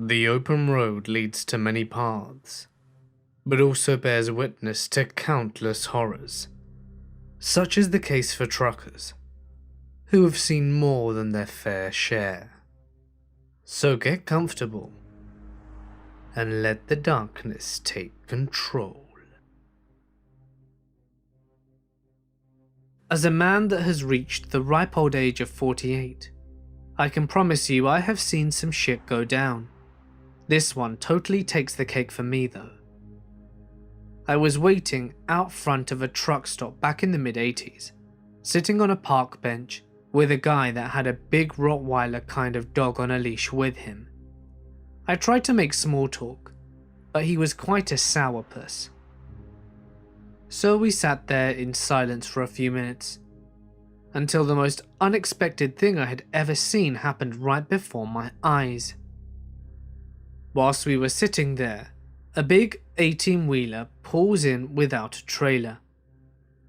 The open road leads to many paths, but also bears witness to countless horrors. Such is the case for truckers, who have seen more than their fair share. So get comfortable and let the darkness take control. As a man that has reached the ripe old age of 48, I can promise you I have seen some shit go down. This one totally takes the cake for me though. I was waiting out front of a truck stop back in the mid-80s, sitting on a park bench with a guy that had a big Rottweiler kind of dog on a leash with him. I tried to make small talk, but he was quite a sourpuss. So we sat there in silence for a few minutes, until the most unexpected thing I had ever seen happened right before my eyes. Whilst we were sitting there, a big 18-wheeler pulls in without a trailer,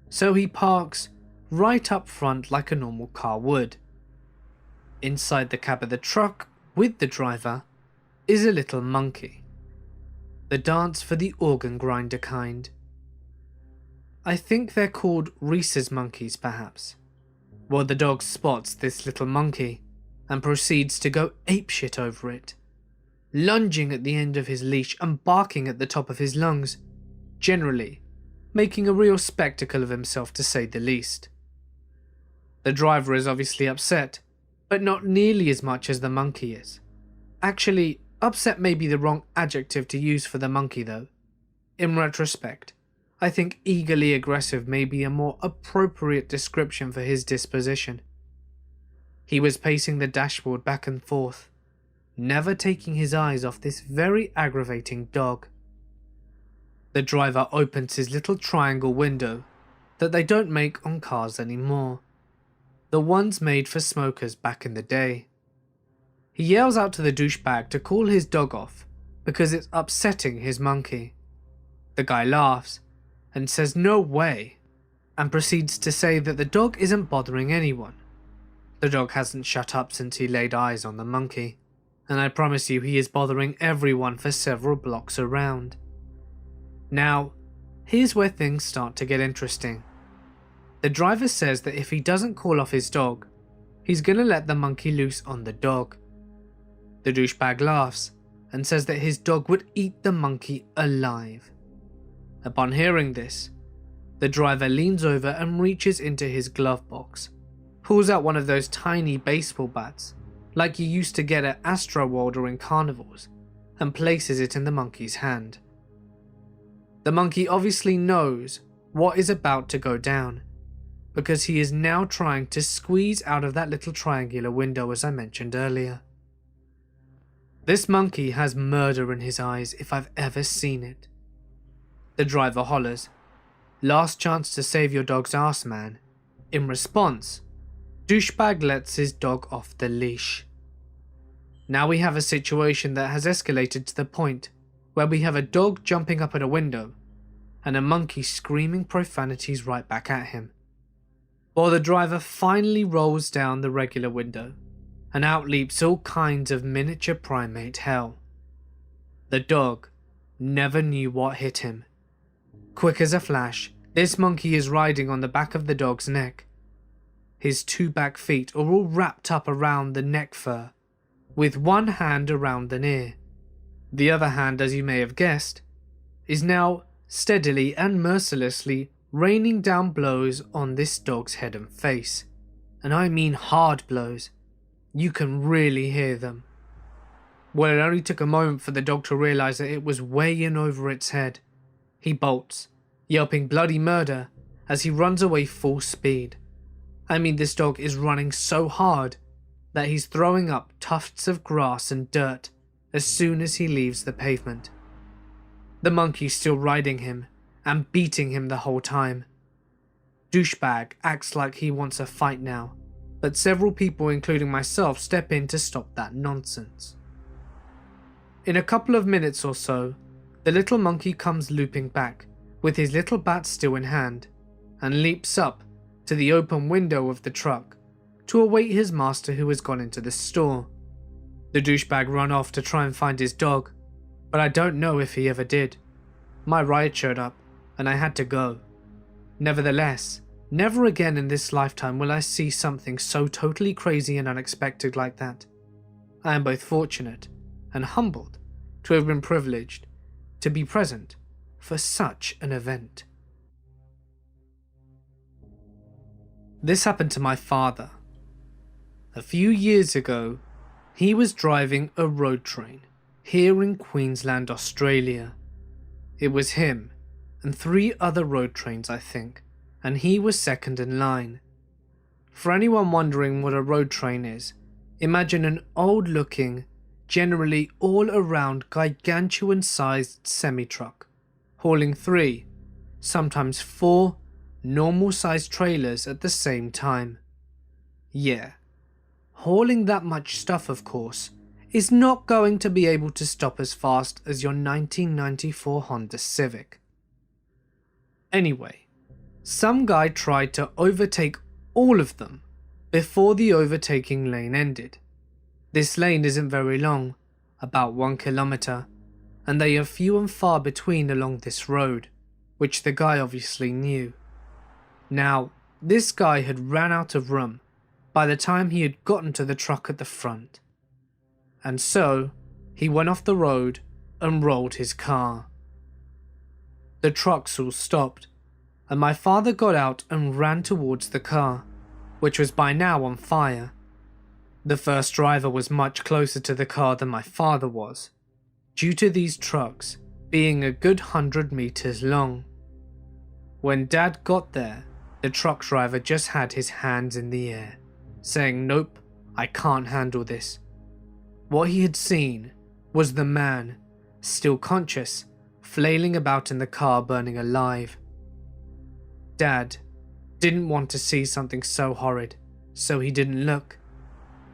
so he parks right up front like a normal car would. Inside the cab of the truck, with the driver, is a little monkey. The dance for the organ grinder kind. I think they're called rhesus monkeys perhaps. Well, the dog spots this little monkey and proceeds to go apeshit over it, lunging at the end of his leash and barking at the top of his lungs, generally making a real spectacle of himself to say the least. The driver is obviously upset, but not nearly as much as the monkey is. Actually, upset may be the wrong adjective to use for the monkey though. In retrospect, I think eagerly aggressive may be a more appropriate description for his disposition. He was pacing the dashboard back and forth, never taking his eyes off this very aggravating dog. The driver opens his little triangle window that they don't make on cars anymore, the ones made for smokers back in the day. He yells out to the douchebag to call his dog off because it's upsetting his monkey. The guy laughs and says no way, and proceeds to say that the dog isn't bothering anyone. The dog hasn't shut up since he laid eyes on the monkey, and I promise you he is bothering everyone for several blocks around. Now, here's where things start to get interesting. The driver says that if he doesn't call off his dog, he's gonna let the monkey loose on the dog. The douchebag laughs and says that his dog would eat the monkey alive. Upon hearing this, the driver leans over and reaches into his glove box, pulls out one of those tiny baseball bats, like you used to get at Astroworld or in carnivals, and places it in the monkey's hand. The monkey obviously knows what is about to go down, because he is now trying to squeeze out of that little triangular window as I mentioned earlier. This monkey has murder in his eyes if I've ever seen it. The driver hollers, "Last chance to save your dog's ass, man." In response, douchebag lets his dog off the leash. Now we have a situation that has escalated to the point where we have a dog jumping up at a window and a monkey screaming profanities right back at him, while the driver finally rolls down the regular window and out leaps all kinds of miniature primate hell. The dog never knew what hit him. Quick as a flash, this monkey is riding on the back of the dog's neck. His two back feet are all wrapped up around the neck fur, with one hand around the ear. The other hand, as you may have guessed, is now steadily and mercilessly raining down blows on this dog's head and face. And I mean hard blows. You can really hear them. Well, it only took a moment for the dog to realise that it was way in over its head. He bolts, yelping bloody murder as he runs away full speed. I mean, this dog is running so hard that he's throwing up tufts of grass and dirt as soon as he leaves the pavement. The monkey's still riding him and beating him the whole time. Douchebag acts like he wants a fight now, but several people, including myself, step in to stop that nonsense. In a couple of minutes or so, the little monkey comes looping back, with his little bat still in hand, and leaps up to the open window of the truck to await his master who has gone into the store. The douchebag ran off to try and find his dog, but I don't know if he ever did. My ride showed up, and I had to go. Nevertheless, never again in this lifetime will I see something so totally crazy and unexpected like that. I am both fortunate and humbled to have been privileged to be present for such an event. This happened to my father. A few years ago, he was driving a road train here in Queensland, Australia. It was him and 3 other road trains, I think, and he was second in line. For anyone wondering what a road train is, imagine an old-looking, generally all-around gargantuan-sized semi-truck, hauling 3, sometimes 4, normal-sized trailers at the same time. Yeah, hauling that much stuff, of course, is not going to be able to stop as fast as your 1994 Honda Civic. Anyway, some guy tried to overtake all of them before the overtaking lane ended. This lane isn't very long, about 1 kilometer, and they are few and far between along this road, which the guy obviously knew. Now, this guy had ran out of room by the time he had gotten to the truck at the front, and so he went off the road and rolled his car. The trucks all stopped, and my father got out and ran towards the car, which was by now on fire. The first driver was much closer to the car than my father was, due to these trucks being a good 100 meters long. When Dad got there, the truck driver just had his hands in the air, saying, "Nope, I can't handle this." What he had seen was the man, still conscious, flailing about in the car burning alive. Dad didn't want to see something so horrid, so he didn't look,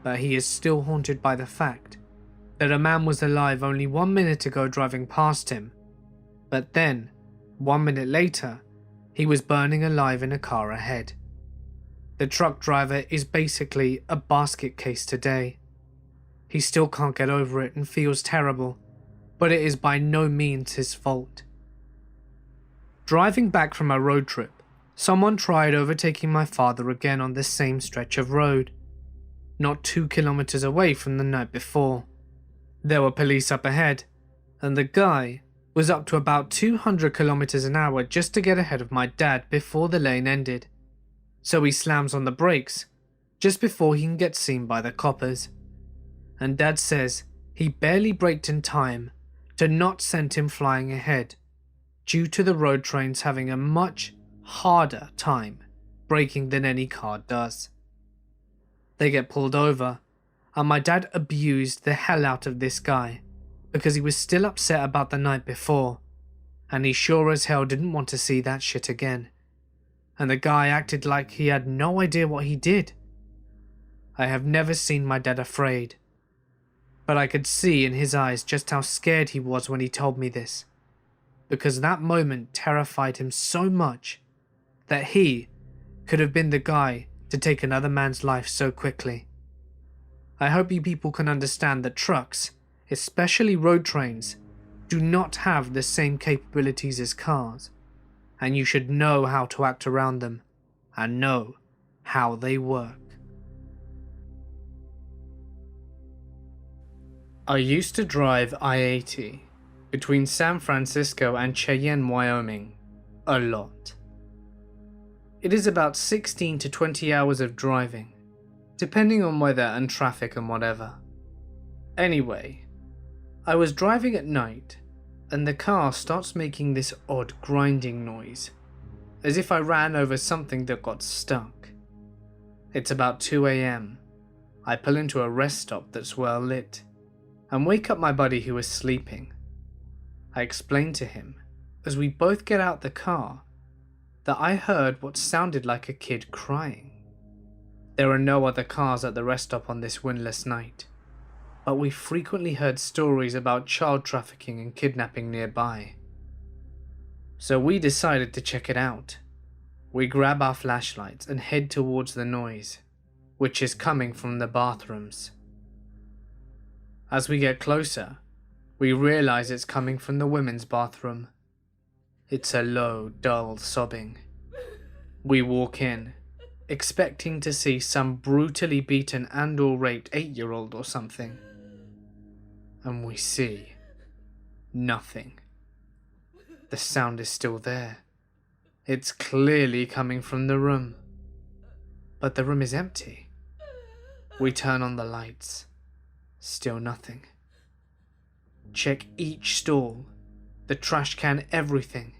but he is still haunted by the fact that a man was alive only 1 minute ago driving past him, but then, 1 minute later, he was burning alive in a car ahead. The truck driver is basically a basket case today. He still can't get over it and feels terrible, but it is by no means his fault. Driving back from a road trip, someone tried overtaking my father again on the same stretch of road, not 2 kilometers away from the night before. There were police up ahead, and the guy was up to about 200 kilometers an hour just to get ahead of my dad before the lane ended. So he slams on the brakes just before he can get seen by the coppers. And Dad says he barely braked in time to not send him flying ahead, due to the road trains having a much harder time braking than any car does. They get pulled over, and my dad abused the hell out of this guy because he was still upset about the night before, and he sure as hell didn't want to see that shit again. And the guy acted like he had no idea what he did. I have never seen my dad afraid, but I could see in his eyes just how scared he was when he told me this, because that moment terrified him so much that he could have been the guy to take another man's life so quickly. I hope you people can understand that trucks, especially road trains, do not have the same capabilities as cars, and you should know how to act around them and know how they work. I used to drive I-80 between San Francisco and Cheyenne, Wyoming, a lot. It is about 16 to 20 hours of driving, depending on weather and traffic and whatever. Anyway, I was driving at night, and the car starts making this odd grinding noise, as if I ran over something that got stuck. It's about 2 AM. I pull into a rest stop that's well lit, and wake up my buddy who is sleeping. I explain to him, as we both get out the car, that I heard what sounded like a kid crying. There are no other cars at the rest stop on this windless night, but we frequently heard stories about child trafficking and kidnapping nearby. So we decided to check it out. We grab our flashlights and head towards the noise, which is coming from the bathrooms. As we get closer, we realize it's coming from the women's bathroom. It's a low, dull sobbing. We walk in, expecting to see some brutally beaten and/or raped 8-year-old or something. And we see nothing. The sound is still there. It's clearly coming from the room. But the room is empty. We turn on the lights. Still nothing. Check each stall, the trash can, everything.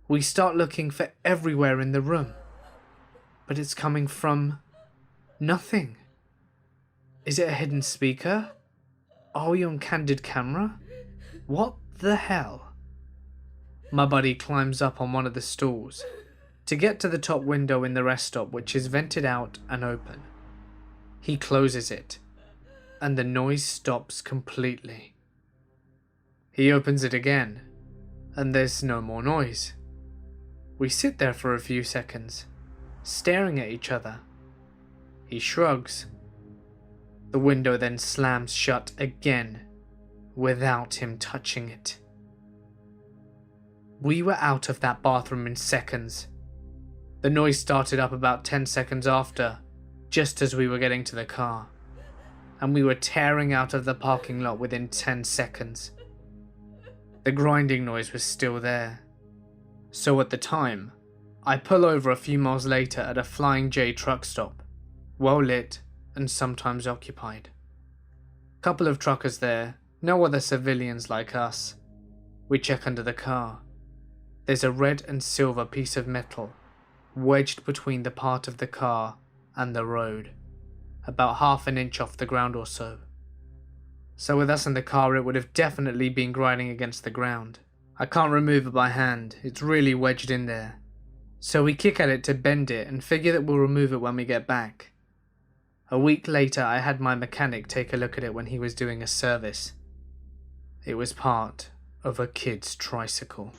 We start looking for everywhere in the room. But it's coming from nothing. Is it a hidden speaker? Are we on candid camera? What the hell? My buddy climbs up on one of the stalls to get to the top window in the rest stop, which is vented out and open. He closes it, and the noise stops completely. He opens it again, and there's no more noise. We sit there for a few seconds, staring at each other. He shrugs. The window then slams shut again, without him touching it. We were out of that bathroom in seconds. The noise started up about 10 seconds after, just as we were getting to the car, and we were tearing out of the parking lot within 10 seconds. The grinding noise was still there. So at the time, I pull over a few miles later at a Flying J truck stop, well lit and sometimes occupied. Couple of truckers there, no other civilians like us. We check under the car. There's a red and silver piece of metal wedged between the part of the car and the road, about half an inch off the ground or so. So with us in the car, it would have definitely been grinding against the ground. I can't remove it by hand, it's really wedged in there. So we kick at it to bend it and figure that we'll remove it when we get back. A week later, I had my mechanic take a look at it when he was doing a service. It was part of a kid's tricycle.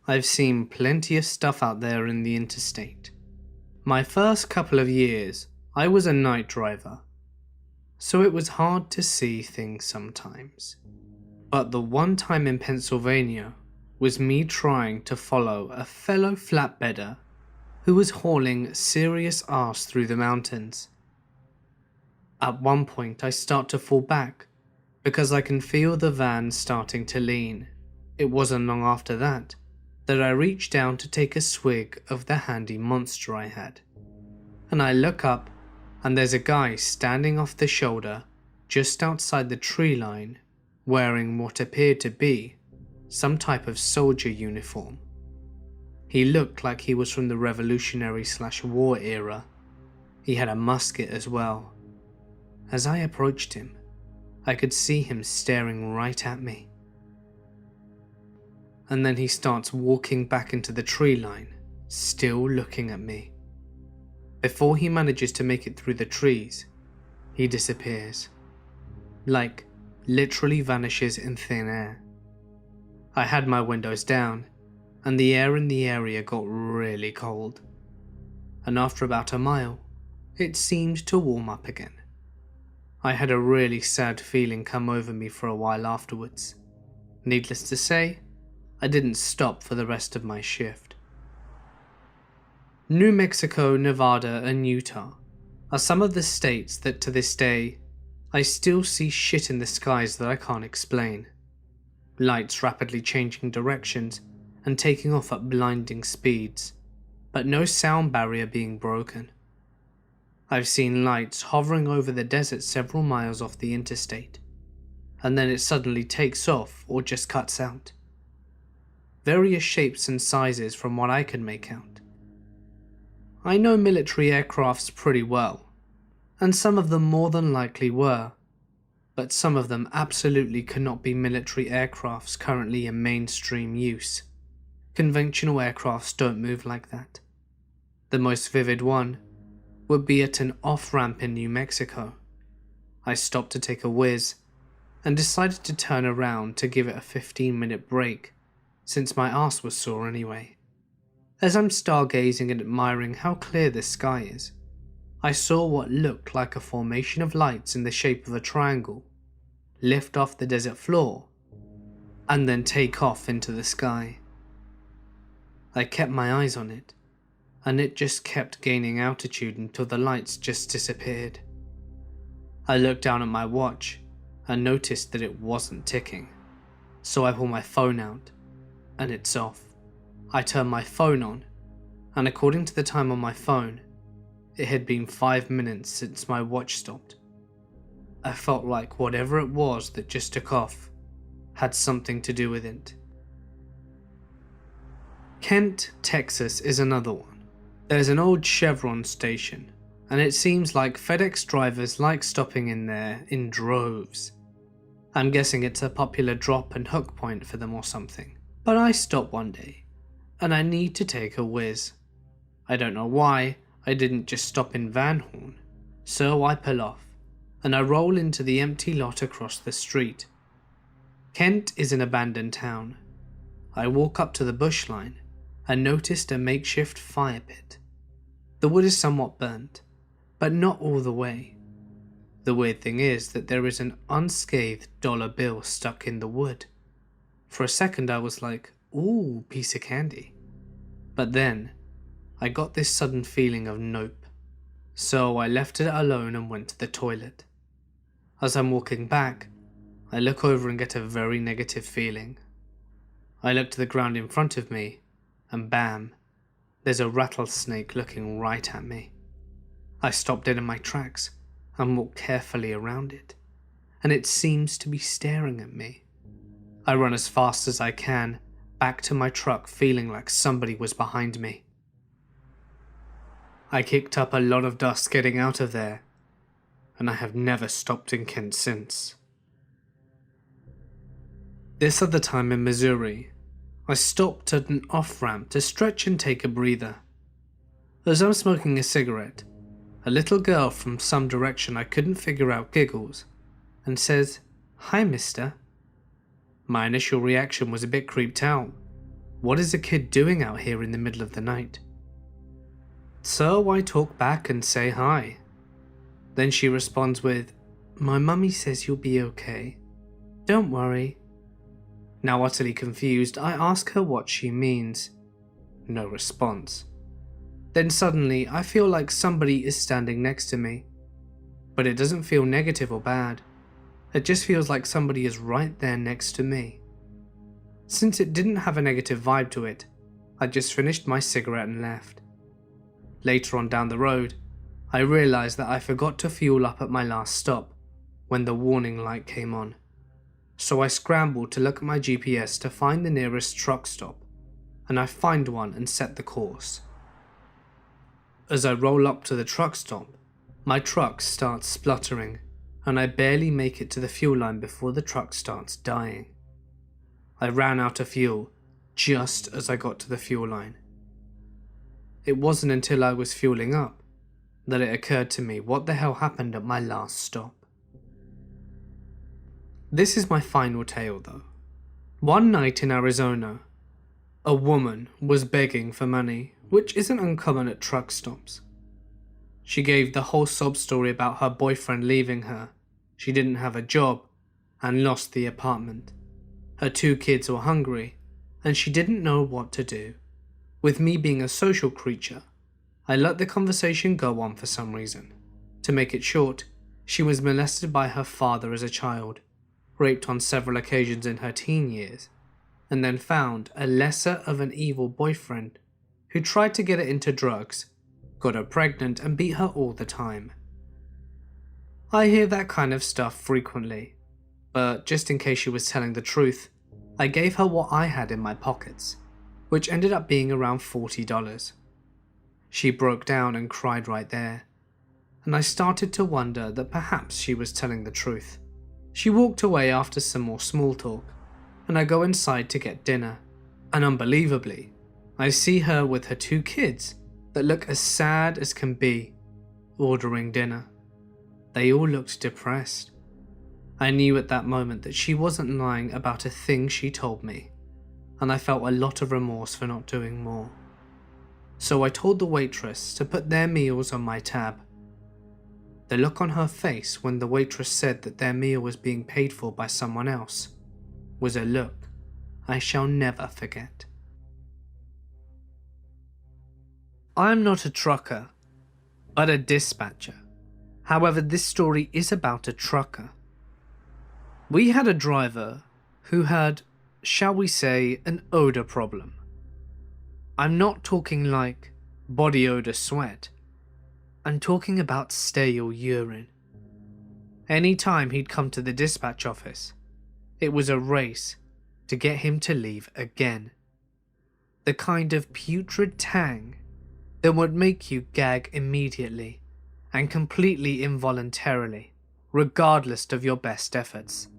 I've seen plenty of stuff out there in the interstate. My first couple of years, I was a night driver, so it was hard to see things sometimes. But the one time in Pennsylvania was me trying to follow a fellow flatbedder who was hauling serious arse through the mountains. At one point I start to fall back because I can feel the van starting to lean. It wasn't long after that I reached down to take a swig of the handy monster I had. And I look up and there's a guy standing off the shoulder just outside the tree line wearing what appeared to be some type of soldier uniform. He looked like he was from the Revolutionary/War era. He had a musket as well. As I approached him, I could see him staring right at me. And then he starts walking back into the tree line, still looking at me. Before he manages to make it through the trees, he disappears. Like, literally vanishes in thin air. I had my windows down, and the air in the area got really cold. And after about a mile, it seemed to warm up again. I had a really sad feeling come over me for a while afterwards. Needless to say, I didn't stop for the rest of my shift. New Mexico, Nevada, and Utah are some of the states that to this day, I still see shit in the skies that I can't explain. Lights rapidly changing directions and taking off at blinding speeds, but no sound barrier being broken. I've seen lights hovering over the desert several miles off the interstate, and then it suddenly takes off or just cuts out. Various shapes and sizes from what I can make out. I know military aircrafts pretty well, and some of them more than likely were, but some of them absolutely cannot be military aircrafts currently in mainstream use. Conventional aircrafts don't move like that. The most vivid one would be at an off-ramp in New Mexico. I stopped to take a whiz and decided to turn around to give it a 15-minute break, since my arse was sore anyway. As I'm stargazing and admiring how clear this sky is, I saw what looked like a formation of lights in the shape of a triangle lift off the desert floor and then take off into the sky. I kept my eyes on it, and it just kept gaining altitude until the lights just disappeared. I looked down at my watch and noticed that it wasn't ticking, so I pulled my phone out, and it's off. I turned my phone on, and according to the time on my phone, it had been 5 minutes since my watch stopped. I felt like whatever it was that just took off had something to do with it. Kent, Texas is another one. There's an old Chevron station, and it seems like FedEx drivers like stopping in there in droves. I'm guessing it's a popular drop and hook point for them or something. But I stop one day, and I need to take a whiz. I don't know why I didn't just stop in Van Horn, so I pull off, and I roll into the empty lot across the street. Kent is an abandoned town. I walk up to the bush line and noticed a makeshift fire pit. The wood is somewhat burnt, but not all the way. The weird thing is that there is an unscathed dollar bill stuck in the wood. For a second I was like, ooh, piece of candy. But then I got this sudden feeling of nope. So I left it alone and went to the toilet. As I'm walking back, I look over and get a very negative feeling. I look to the ground in front of me, and bam, there's a rattlesnake looking right at me. I stop dead in my tracks and walk carefully around it, and it seems to be staring at me. I run as fast as I can, back to my truck feeling like somebody was behind me. I kicked up a lot of dust getting out of there, and I have never stopped in Kent since. This other time in Missouri, I stopped at an off-ramp to stretch and take a breather. As I'm smoking a cigarette, a little girl from some direction I couldn't figure out giggles and says, "Hi, mister." My initial reaction was a bit creeped out. What is a kid doing out here in the middle of the night? So I talk back and say hi. Then she responds with, "My mummy says you'll be okay. Don't worry." Now utterly confused, I ask her what she means. No response. Then suddenly I feel like somebody is standing next to me. But it doesn't feel negative or bad. It just feels like somebody is right there next to me. Since it didn't have a negative vibe to it, I just finished my cigarette and left. Later on down the road, I realized that I forgot to fuel up at my last stop when the warning light came on. So I scrambled to look at my GPS to find the nearest truck stop, and I find one and set the course. As I roll up to the truck stop, my truck starts spluttering, and I barely make it to the fuel line before the truck starts dying. I ran out of fuel just as I got to the fuel line. It wasn't until I was fueling up that it occurred to me what the hell happened at my last stop. This is my final tale though. One night in Arizona, a woman was begging for money, which isn't uncommon at truck stops. She gave the whole sob story about her boyfriend leaving her, she didn't have a job, and lost the apartment. Her 2 kids were hungry, and she didn't know what to do. With me being a social creature, I let the conversation go on for some reason. To make it short, she was molested by her father as a child, raped on several occasions in her teen years, and then found a lesser of an evil boyfriend who tried to get her into drugs, got her pregnant and beat her all the time. I hear that kind of stuff frequently, but just in case she was telling the truth, I gave her what I had in my pockets, which ended up being around $40. She broke down and cried right there, and I started to wonder that perhaps she was telling the truth. She walked away after some more small talk, and I go inside to get dinner, and unbelievably, I see her with her 2 kids that look as sad as can be, ordering dinner. They all looked depressed. I knew at that moment that she wasn't lying about a thing she told me, and I felt a lot of remorse for not doing more. so I told the waitress to put their meals on my tab. The look on her face when the waitress said that their meal was being paid for by someone else was a look I shall never forget. I'm not a trucker, but a dispatcher. However, this story is about a trucker. We had a driver who had, shall we say, an odor problem. I'm not talking like body odor sweat. I'm talking about stale urine. Any time he'd come to the dispatch office, it was a race to get him to leave again. The kind of putrid tang that would make you gag immediately and completely involuntarily, regardless of your best efforts.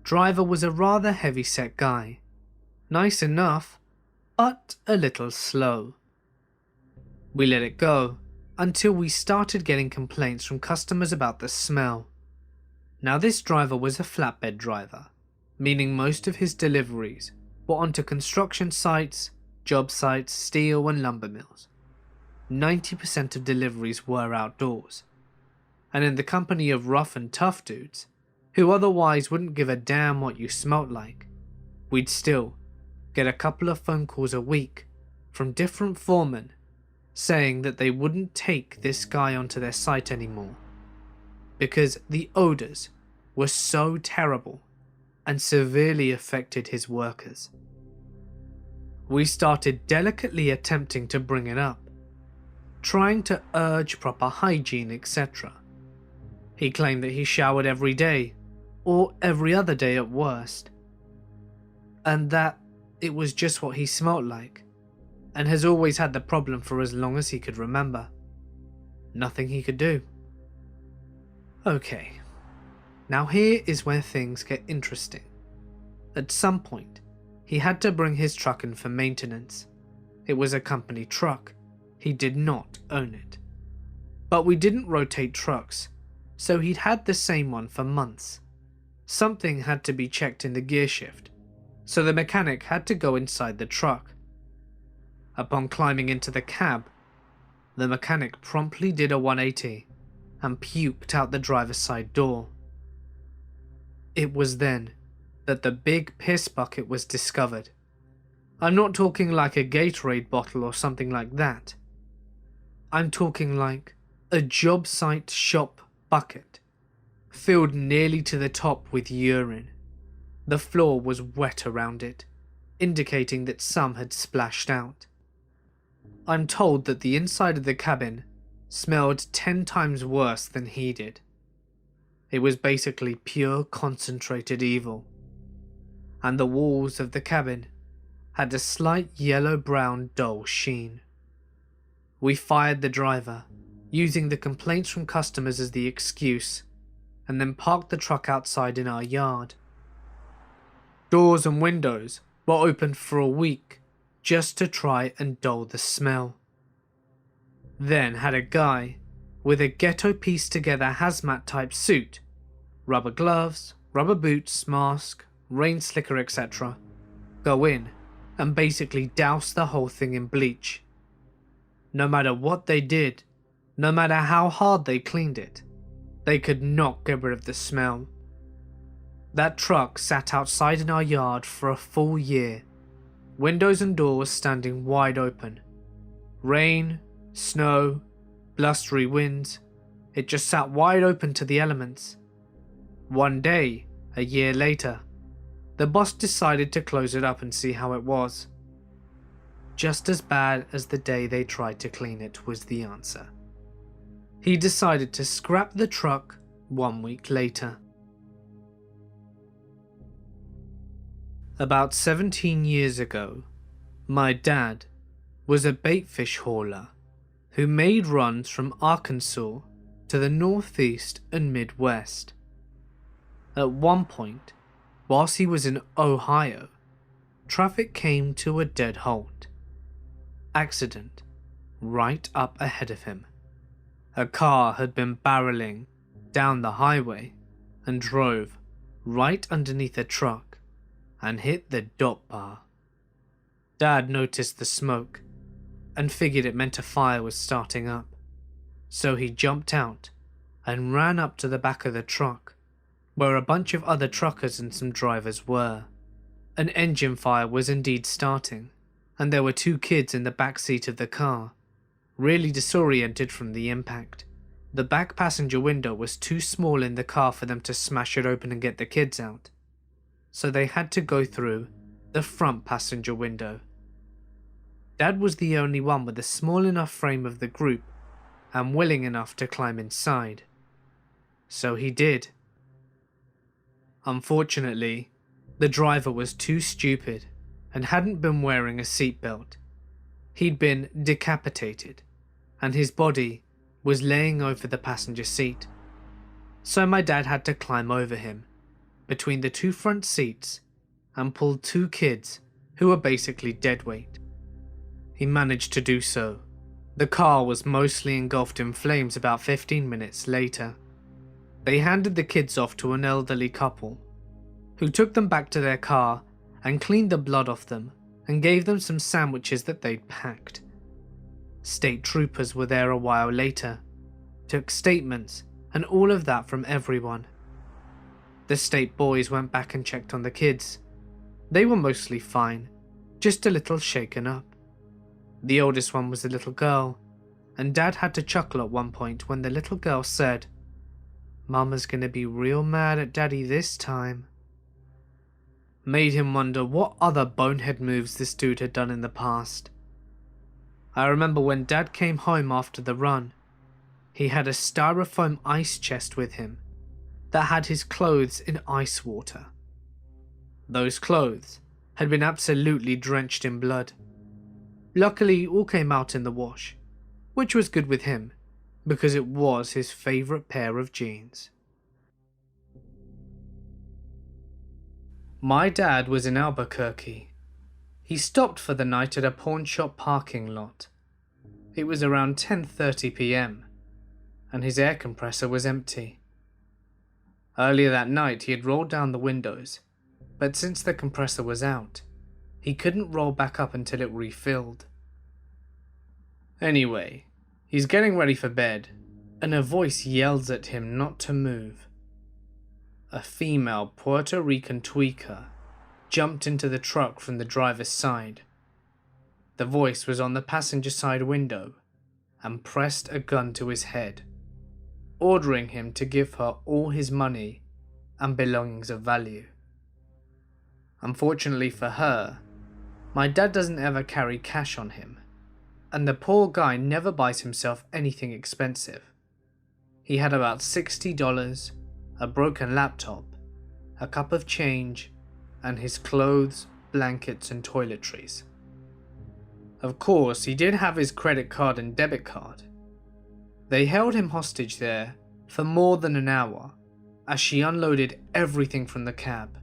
Driver was a rather heavy-set guy, nice enough, but a little slow. We let it go until we started getting complaints from customers about the smell. Now this driver was a flatbed driver, meaning most of his deliveries were onto construction sites, job sites, steel and lumber mills. 90% of deliveries were outdoors, and in the company of rough and tough dudes, who otherwise wouldn't give a damn what you smelt like, we'd still get a couple of phone calls a week from different foremen saying that they wouldn't take this guy onto their site anymore because the odors were so terrible and severely affected his workers. We started delicately attempting to bring it up, trying to urge proper hygiene, etc. He claimed that he showered every day, or every other day at worst, and that it was just what he smelt like, and has always had the problem for as long as he could remember. Nothing he could do. Okay, now here is where things get interesting. At some point, he had to bring his truck in for maintenance. It was a company truck. He did not own it. But we didn't rotate trucks, so he'd had the same one for months. Something had to be checked in the gear shift, so the mechanic had to go inside the truck. Upon climbing into the cab, the mechanic promptly did a 180 and puked out the driver's side door. It was then that the big piss bucket was discovered. I'm not talking like a Gatorade bottle or something like that. I'm talking like a job site shop bucket, filled nearly to the top with urine. The floor was wet around it, indicating that some had splashed out. I'm told that the inside of the cabin smelled 10 times worse than he did. It was basically pure concentrated evil, and the walls of the cabin had a slight yellow-brown dull sheen. We fired the driver, using the complaints from customers as the excuse, and then parked the truck outside in our yard. Doors and windows were opened for a week just to try and dull the smell. Then had a guy with a ghetto pieced together hazmat type suit, rubber gloves, rubber boots, mask, rain slicker, etc. go in and basically douse the whole thing in bleach. No matter what they did, no matter how hard they cleaned it, they could not get rid of the smell. That truck sat outside in our yard for a full year, windows and doors standing wide open. Rain, snow, blustery winds, it just sat wide open to the elements. One day, a year later, the boss decided to close it up and see how it was. Just as bad as the day they tried to clean it was the answer. He decided to scrap the truck 1 week later. About 17 years ago, my dad was a baitfish hauler who made runs from Arkansas to the Northeast and Midwest. At one point, whilst he was in Ohio, traffic came to a dead halt. Accident right up ahead of him. A car had been barreling down the highway and drove right underneath a truck and hit the dot bar. Dad noticed the smoke and figured it meant a fire was starting up. So he jumped out and ran up to the back of the truck, where a bunch of other truckers and some drivers were. An engine fire was indeed starting, and there were 2 kids in the back seat of the car, really disoriented from the impact. The back passenger window was too small in the car for them to smash it open and get the kids out, so they had to go through the front passenger window. Dad was the only one with a small enough frame of the group and willing enough to climb inside. So he did. Unfortunately, the driver was too stupid and hadn't been wearing a seatbelt. He'd been decapitated, and his body was laying over the passenger seat. So my dad had to climb over him, between the 2 front seats, and pull 2 kids who were basically deadweight. He managed to do so. The car was mostly engulfed in flames about 15 minutes later. They handed the kids off to an elderly couple, who took them back to their car and cleaned the blood off them and gave them some sandwiches that they'd packed. State troopers were there a while later, took statements and all of that from everyone. The state boys went back and checked on the kids. They were mostly fine, just a little shaken up. The oldest one was a little girl, and Dad had to chuckle at one point when the little girl said, "Mama's gonna be real mad at Daddy this time." Made him wonder what other bonehead moves this dude had done in the past. I remember when Dad came home after the run, he had a styrofoam ice chest with him that had his clothes in ice water. Those clothes had been absolutely drenched in blood. Luckily, all came out in the wash, which was good with him, because it was his favourite pair of jeans. My dad was in Albuquerque. He stopped for the night at a pawn shop parking lot. It was around 10:30 p.m, and his air compressor was empty. Earlier that night he had rolled down the windows, but since the compressor was out, he couldn't roll back up until it refilled. Anyway, he's getting ready for bed, and a voice yells at him not to move. A female Puerto Rican tweaker jumped into the truck from the driver's side. The voice was on the passenger side window and pressed a gun to his head, ordering him to give her all his money and belongings of value. Unfortunately for her, my dad doesn't ever carry cash on him, and the poor guy never buys himself anything expensive. He had about $60, a broken laptop, a cup of change, and his clothes, blankets, and toiletries. Of course, he did have his credit card and debit card. They held him hostage there for more than an hour as she unloaded everything from the cab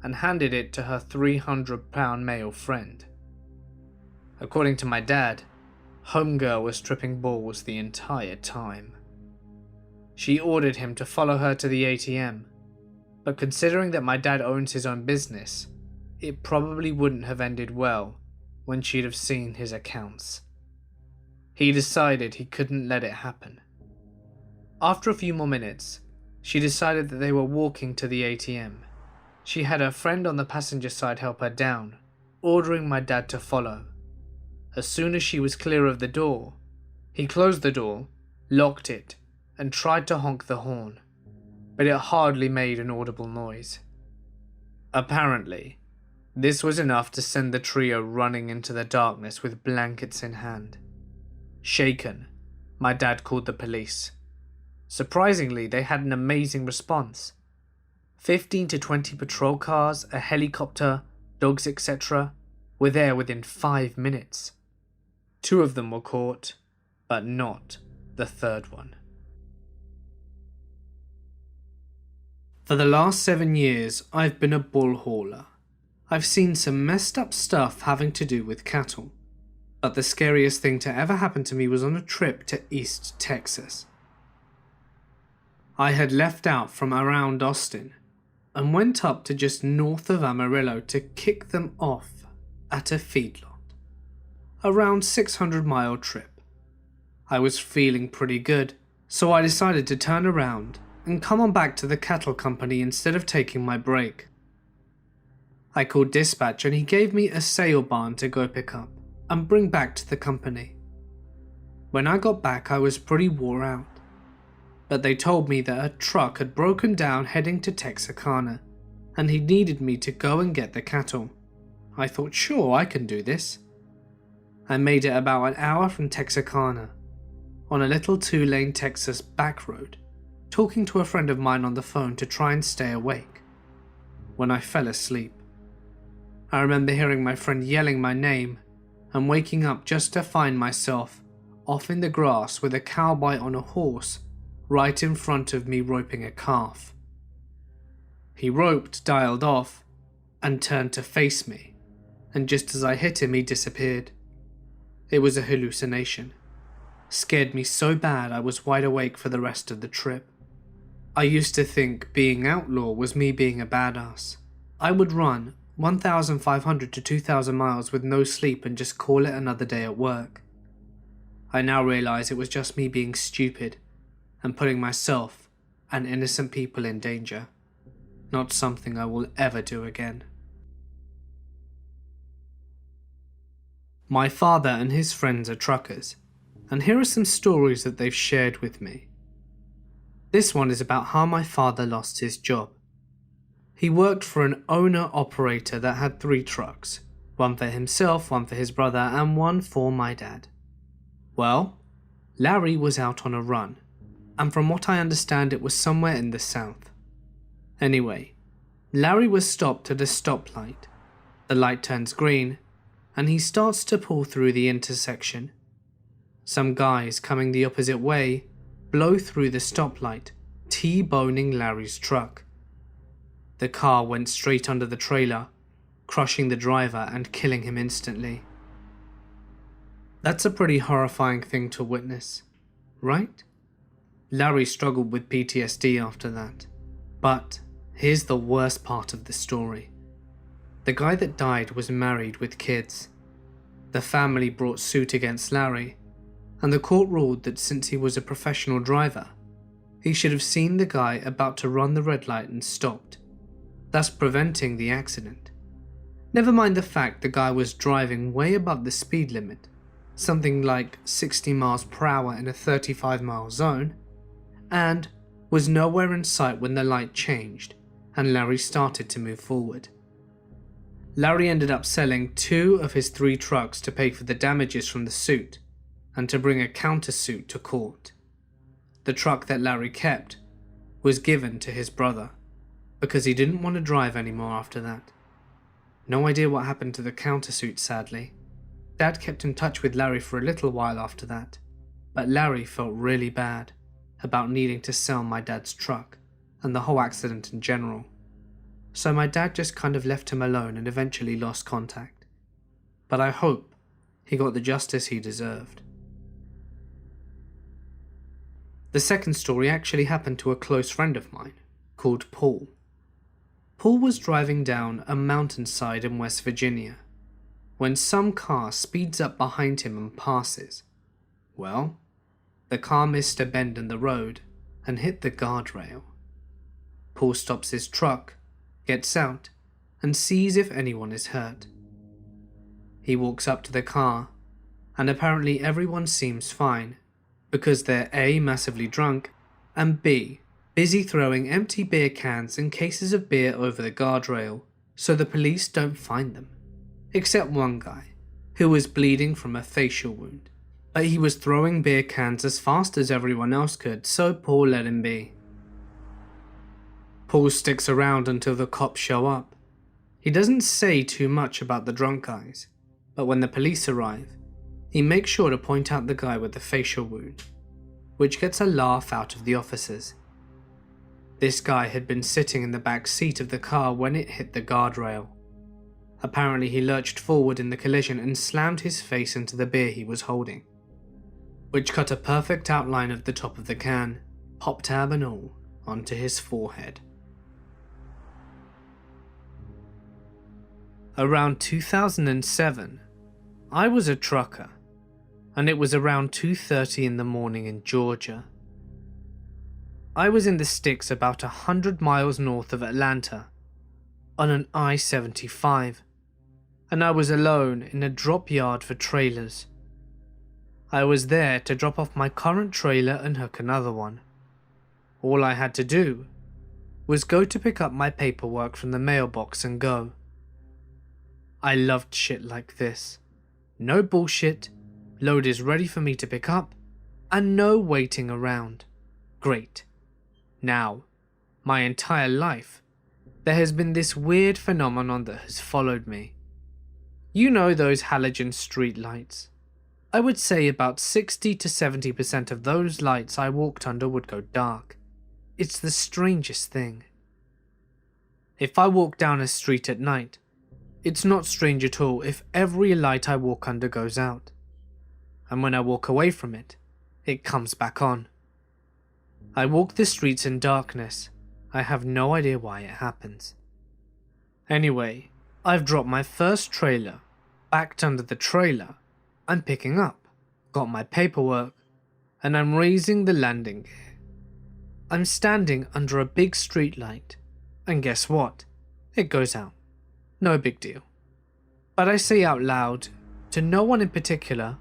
and handed it to her 300-pound male friend. According to my dad, Homegirl was tripping balls the entire time. She ordered him to follow her to the ATM, but considering that my dad owns his own business, it probably wouldn't have ended well when she'd have seen his accounts. He decided he couldn't let it happen. After a few more minutes, she decided that they were walking to the ATM. She had her friend on the passenger side help her down, ordering my dad to follow. As soon as she was clear of the door, he closed the door, locked it, and tried to honk the horn, but it hardly made an audible noise. Apparently, this was enough to send the trio running into the darkness with blankets in hand. Shaken, my dad called the police. Surprisingly, they had an amazing response. 15 to 20 patrol cars, a helicopter, dogs, etc. were there within 5 minutes. 2 of them were caught, but not the third one. For the last 7 years, I've been a bull hauler. I've seen some messed up stuff having to do with cattle, but the scariest thing to ever happen to me was on a trip to East Texas. I had left out from around Austin and went up to just north of Amarillo to kick them off at a feedlot. around 600-mile trip. I was feeling pretty good, so I decided to turn around and come on back to the cattle company instead of taking my break. I called dispatch and he gave me a sale barn to go pick up and bring back to the company. When I got back, I was pretty wore out, but they told me that a truck had broken down heading to Texarkana and he needed me to go and get the cattle. I thought, sure, I can do this. I made it about an hour from Texarkana on a little 2-lane Texas back road, talking to a friend of mine on the phone to try and stay awake. When I fell asleep, I remember hearing my friend yelling my name and waking up just to find myself off in the grass with a cowboy on a horse right in front of me roping a calf. He roped, dialed off, and turned to face me, and just as I hit him, he disappeared. It was a hallucination. Scared me so bad I was wide awake for the rest of the trip. I used to think being outlaw was me being a badass. I would run 1,500 to 2,000 miles with no sleep and just call it another day at work. I now realize it was just me being stupid and putting myself and innocent people in danger. Not something I will ever do again. My father and his friends are truckers, and here are some stories that they've shared with me. This one is about how my father lost his job. He worked for an owner-operator that had 3 trucks, one for himself, one for his brother, and one for my dad. Well, Larry was out on a run, and from what I understand it was somewhere in the south. Anyway, Larry was stopped at a stoplight. The light turns green, and he starts to pull through the intersection. Some guys coming the opposite way blow through the stoplight, T-boning Larry's truck. The car went straight under the trailer, crushing the driver and killing him instantly. That's a pretty horrifying thing to witness, right? Larry struggled with PTSD after that. But here's the worst part of the story. The guy that died was married with kids. The family brought suit against Larry, and the court ruled that since he was a professional driver, he should have seen the guy about to run the red light and stopped, thus preventing the accident. Never mind the fact the guy was driving way above the speed limit, something like 60 miles per hour in a 35-mile zone, and was nowhere in sight when the light changed and Larry started to move forward. Larry ended up selling 2 of his 3 trucks to pay for the damages from the suit and to bring a countersuit to court. The truck that Larry kept was given to his brother because he didn't want to drive anymore after that. No idea what happened to the countersuit, sadly. Dad kept in touch with Larry for a little while after that, but Larry felt really bad about needing to sell my dad's truck and the whole accident in general. So my dad just kind of left him alone and eventually lost contact. But I hope he got the justice he deserved. The second story actually happened to a close friend of mine called Paul. Paul was driving down a mountainside in West Virginia when some car speeds up behind him and passes. Well, the car missed a bend in the road and hit the guardrail. Paul stops his truck, gets out, and sees if anyone is hurt. He walks up to the car, and apparently everyone seems fine, because they're A, massively drunk, and B, busy throwing empty beer cans and cases of beer over the guardrail so the police don't find them. Except one guy, who was bleeding from a facial wound, but he was throwing beer cans as fast as everyone else could, so Paul let him be. Paul sticks around until the cops show up. He doesn't say too much about the drunk guys, but when the police arrive, he makes sure to point out the guy with the facial wound, which gets a laugh out of the officers. This guy had been sitting in the back seat of the car when it hit the guardrail. Apparently he lurched forward in the collision and slammed his face into the beer he was holding, which cut a perfect outline of the top of the can, pop tab and all, onto his forehead. Around 2007, I was a trucker, and it was around 2:30 in the morning in Georgia. I was in the sticks about 100 miles north of Atlanta, on an I-75, and I was alone in a drop yard for trailers. I was there to drop off my current trailer and hook another one. All I had to do was go to pick up my paperwork from the mailbox and go. I loved shit like this. No bullshit, load is ready for me to pick up, and no waiting around. Great. Now, my entire life, there has been this weird phenomenon that has followed me. You know those halogen street lights? I would say about 60 to 70% of those lights I walked under would go dark. It's the strangest thing. If I walk down a street at night, it's not strange at all if every light I walk under goes out. And when I walk away from it, it comes back on. I walk the streets in darkness. I have no idea why it happens. Anyway, I've dropped my first trailer, backed under the trailer, I'm picking up, got my paperwork, and I'm raising the landing gear. I'm standing under a big street light, and guess what? It goes out. No big deal. But I say out loud, to no one in particular,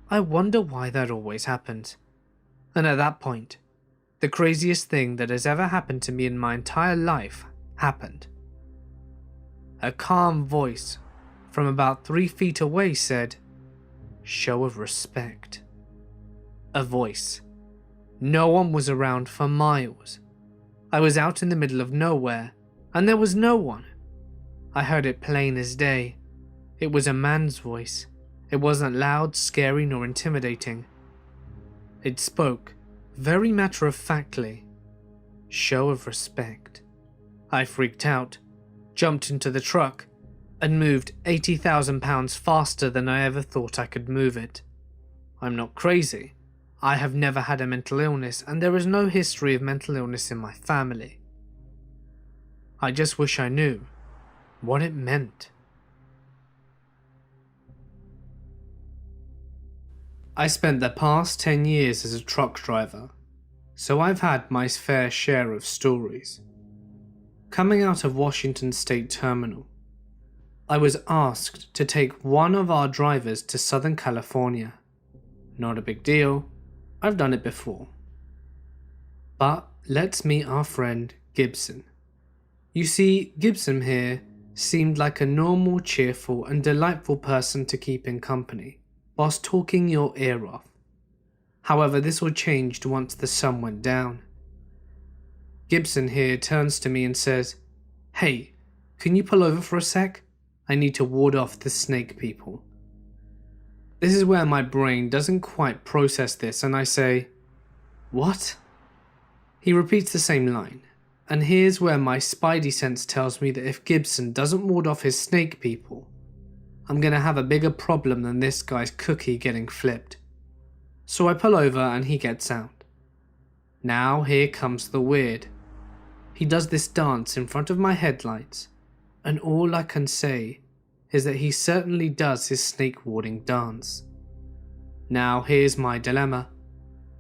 I wonder why that always happens. And at that point, the craziest thing that has ever happened to me in my entire life happened. A calm voice from about 3 feet away said, "Show of respect." A voice. No one was around for miles. I was out in the middle of nowhere, and there was no one. I heard it plain as day. It was a man's voice. It wasn't loud, scary, nor intimidating. It spoke, very matter-of-factly. Show of respect. I freaked out, jumped into the truck, and moved 80,000 pounds faster than I ever thought I could move it. I'm not crazy. I have never had a mental illness, and there is no history of mental illness in my family. I just wish I knew what it meant. I spent the past 10 years as a truck driver, so I've had my fair share of stories. Coming out of Washington State Terminal, I was asked to take one of our drivers to Southern California. Not a big deal, I've done it before. But let's meet our friend Gibson. You see, Gibson here seemed like a normal, cheerful and delightful person to keep in company, whilst talking your ear off. However, this all changed once the sun went down. Gibson here turns to me and says, "Hey, can you pull over for a sec? I need to ward off the snake people." This is where my brain doesn't quite process this, and I say, "What?" He repeats the same line, and here's where my spidey sense tells me that if Gibson doesn't ward off his snake people, I'm gonna have a bigger problem than this guy's cookie getting flipped. So I pull over and he gets out. Now here comes the weird. He does this dance in front of my headlights, and all I can say is that he certainly does his snake warding dance. Now here's my dilemma.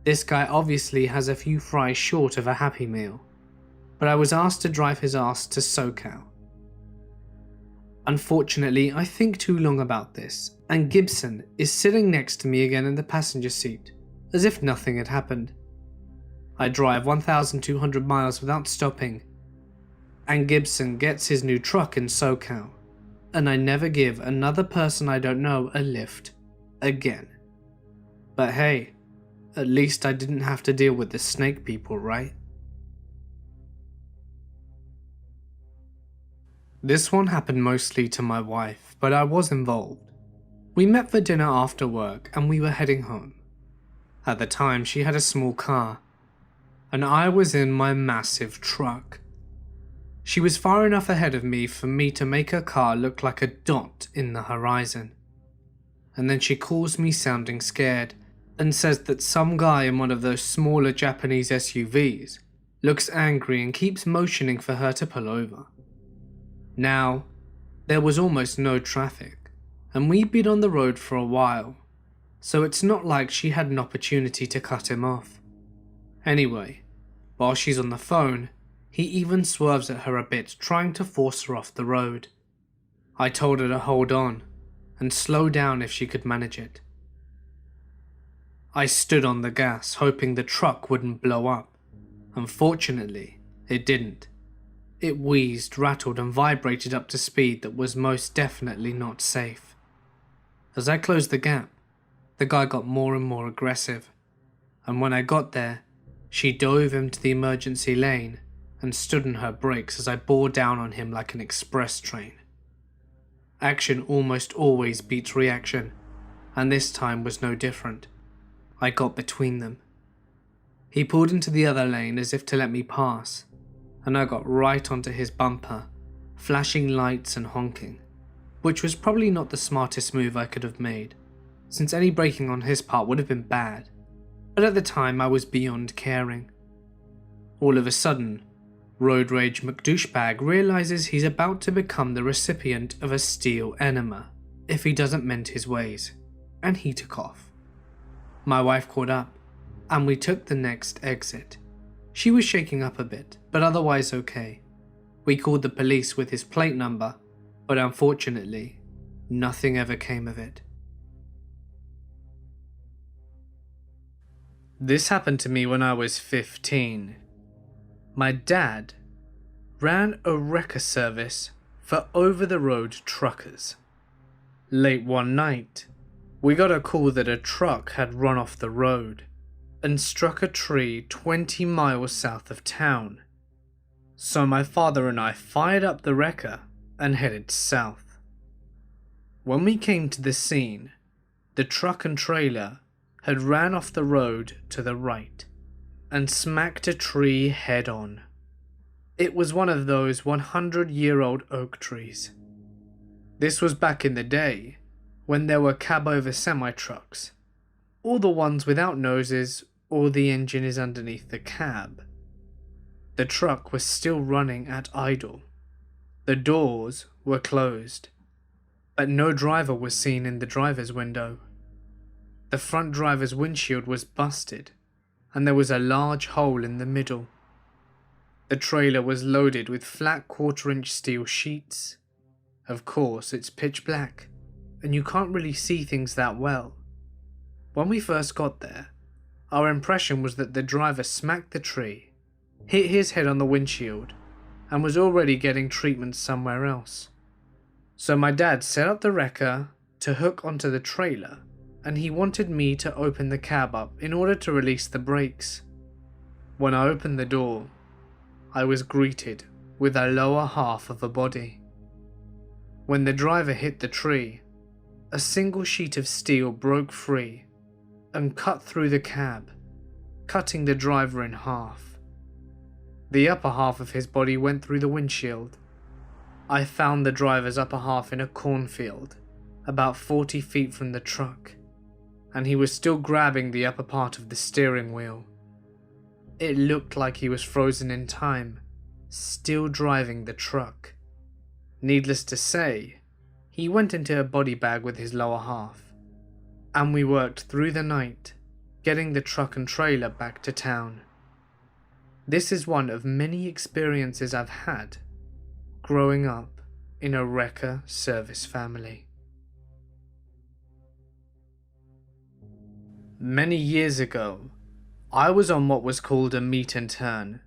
This guy obviously has a few fries short of a Happy Meal, but I was asked to drive his ass to SoCal. Unfortunately, I think too long about this, and Gibson is sitting next to me again in the passenger seat, as if nothing had happened. I drive 1,200 miles without stopping, and Gibson gets his new truck in SoCal, and I never give another person I don't know a lift again. But hey, at least I didn't have to deal with the snake people, right? This one happened mostly to my wife, but I was involved. We met for dinner after work and we were heading home. At the time, she had a small car, and I was in my massive truck. She was far enough ahead of me for me to make her car look like a dot in the horizon. And then she calls me sounding scared and says that some guy in one of those smaller Japanese SUVs looks angry and keeps motioning for her to pull over. Now, there was almost no traffic, and we'd been on the road for a while, so it's not like she had an opportunity to cut him off. Anyway, while she's on the phone, he even swerves at her a bit, trying to force her off the road. I told her to hold on and slow down if she could manage it. I stood on the gas, hoping the truck wouldn't blow up. Unfortunately, it didn't. It wheezed, rattled, and vibrated up to speed that was most definitely not safe. As I closed the gap, the guy got more and more aggressive, and when I got there, she dove into the emergency lane and stood on her brakes as I bore down on him like an express train. Action almost always beats reaction, and this time was no different. I got between them. He pulled into the other lane as if to let me pass, and I got right onto his bumper, flashing lights and honking, which was probably not the smartest move I could have made, since any braking on his part would have been bad, but at the time I was beyond caring. All of a sudden, Road Rage McDouchebag realizes he's about to become the recipient of a steel enema if he doesn't mend his ways, and he took off. My wife caught up, and we took the next exit. She was shaking up a bit, but otherwise okay. We called the police with his plate number, but unfortunately, nothing ever came of it. This happened to me when I was 15. My dad ran a wrecker service for over-the-road truckers. Late one night, we got a call that a truck had run off the road and struck a tree 20 miles south of town. So my father and I fired up the wrecker and headed south. When we came to the scene, the truck and trailer had ran off the road to the right and smacked a tree head on. It was one of those 100-year-old oak trees. This was back in the day when there were cab-over semi-trucks, or the ones without noses or the engine is underneath the cab. The truck was still running at idle. The doors were closed, but no driver was seen in the driver's window. The front driver's windshield was busted, and there was a large hole in the middle. The trailer was loaded with flat 1/4-inch steel sheets. Of course, it's pitch black, and you can't really see things that well. When we first got there, our impression was that the driver smacked the tree, hit his head on the windshield, and was already getting treatment somewhere else. So my dad set up the wrecker to hook onto the trailer, and he wanted me to open the cab up in order to release the brakes. When I opened the door, I was greeted with a lower half of a body. When the driver hit the tree, a single sheet of steel broke free and cut through the cab, cutting the driver in half. The upper half of his body went through the windshield. I found the driver's upper half in a cornfield, about 40 feet from the truck, and he was still grabbing the upper part of the steering wheel. It looked like he was frozen in time, still driving the truck. Needless to say, he went into a body bag with his lower half, and we worked through the night, getting the truck and trailer back to town. This is one of many experiences I've had growing up in a wrecker service family. Many years ago, I was on what was called a meet and turn.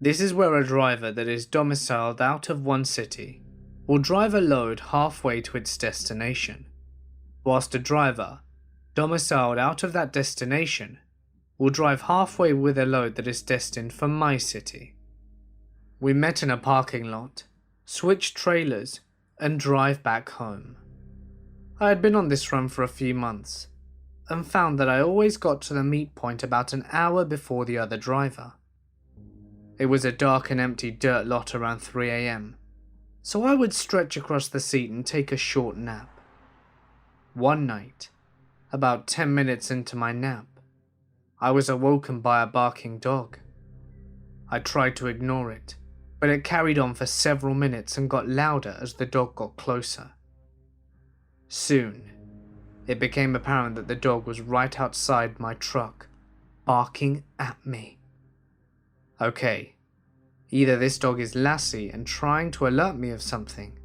This is where a driver that is domiciled out of one city will drive a load halfway to its destination, whilst a driver domiciled out of that destination will drive halfway with a load that is destined for my city. We met in a parking lot, switched trailers, and drive back home. I had been on this run for a few months, and found that I always got to the meet point about an hour before the other driver. It was a dark and empty dirt lot around 3 AM, so I would stretch across the seat and take a short nap. One night, about 10 minutes into my nap, I was awoken by a barking dog. I tried to ignore it, but it carried on for several minutes and got louder as the dog got closer. Soon, it became apparent that the dog was right outside my truck, barking at me. Okay, either this dog is Lassie and trying to alert me of something,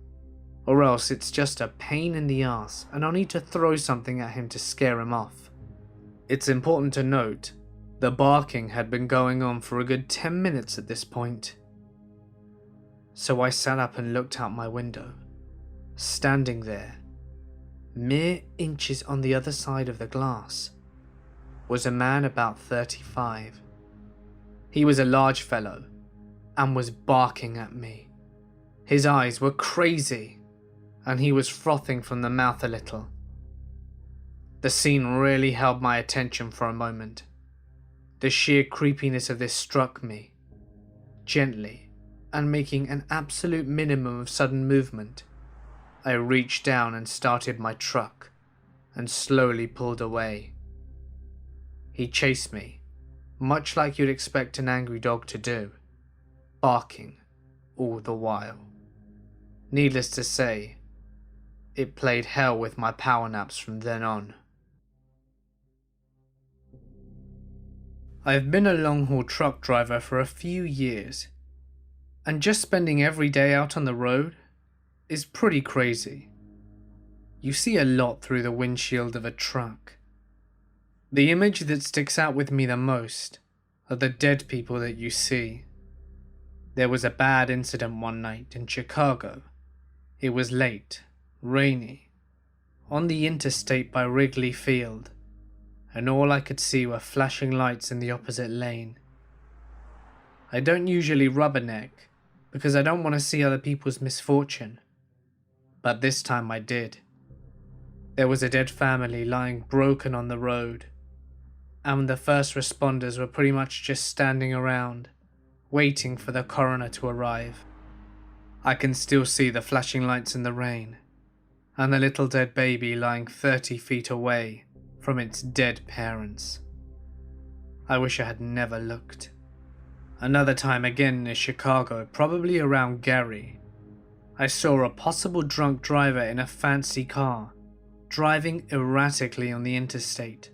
or else it's just a pain in the ass and I'll need to throw something at him to scare him off. It's important to note, the barking had been going on for a good 10 minutes at this point. So I sat up and looked out my window. Standing there, mere inches on the other side of the glass, was a man about 35. He was a large fellow and was barking at me. His eyes were crazy and he was frothing from the mouth a little. The scene really held my attention for a moment. The sheer creepiness of this struck me. Gently, and making an absolute minimum of sudden movement, I reached down and started my truck and slowly pulled away. He chased me, much like you'd expect an angry dog to do, barking all the while. Needless to say, it played hell with my power naps from then on. I've been a long-haul truck driver for a few years, and just spending every day out on the road is pretty crazy. You see a lot through the windshield of a truck. The image that sticks out with me the most are the dead people that you see. There was a bad incident one night in Chicago. It was late, rainy, on the interstate by Wrigley Field, and all I could see were flashing lights in the opposite lane. I don't usually rubberneck because I don't want to see other people's misfortune, but this time I did. There was a dead family lying broken on the road, and the first responders were pretty much just standing around, waiting for the coroner to arrive. I can still see the flashing lights in the rain, and the little dead baby lying 30 feet away from its dead parents. I wish I had never looked. Another time again in Chicago, probably around Gary, I saw a possible drunk driver in a fancy car, driving erratically on the interstate.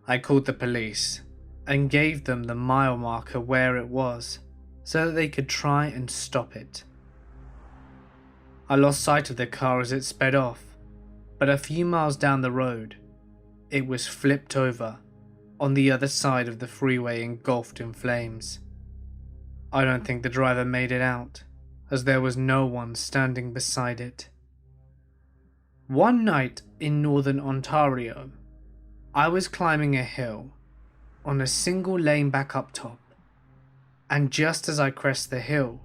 I called the police and gave them the mile marker where it was, so that they could try and stop it. I lost sight of the car as it sped off, but a few miles down the road, it was flipped over on the other side of the freeway, engulfed in flames. I don't think the driver made it out, as there was no one standing beside it. One night in northern Ontario, I was climbing a hill on a single lane back up top, and just as I crest the hill,